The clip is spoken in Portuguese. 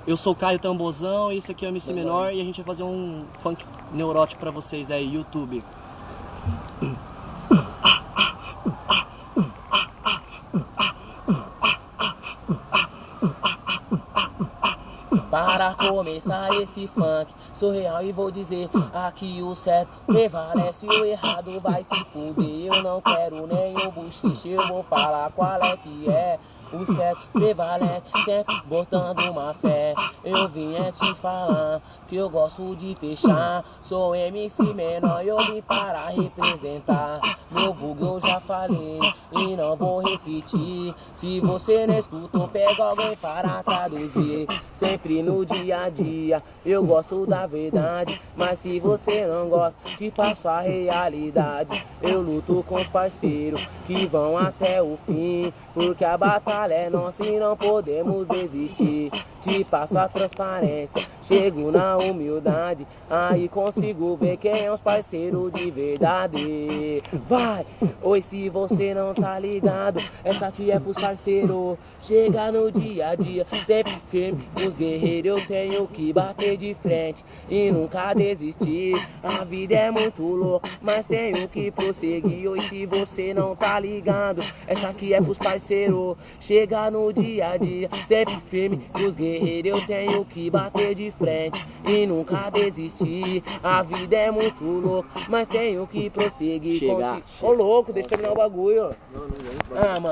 Eu sou o Caio Tambozão e esse aqui é o MC Menor e a gente vai fazer um funk neurótico pra vocês aí, YouTube. Para começar esse funk, sou real e vou dizer aqui o certo prevalece, o errado vai se fuder. Eu não quero nenhum buchiche, eu vou falar qual é que é. O certo prevalece, sempre botando uma fé. Eu vim te falar que eu gosto de fechar. Sou MC Menor e eu vim para representar. Meu vulgo eu já falei e não vou repetir. Se você não escutou, pega alguém para traduzir. Sempre no dia a dia eu gosto da verdade, mas se você não gosta, te passo a realidade. Eu luto com os parceiros que vão até o fim, porque a batalha é nossa e não podemos desistir. Te passo a transparência, chego na humildade, aí consigo ver quem é os parceiros de verdade. Vai! Oi, se você não tá ligado, essa aqui é pros parceiros. Chega no dia a dia, sempre firme, os guerreiros eu tenho que bater de frente e nunca desistir. A vida é muito louca, mas tenho que prosseguir. Oi, se você não tá ligado, essa aqui é pros parceiros. Chega no dia a dia, sempre firme, os guerreiros eu tenho que bater de frente e nunca desistir. A vida é muito louca, mas tenho que prosseguir. Chega. Ô louco, deixa eu terminar o bagulho. Ah, mano.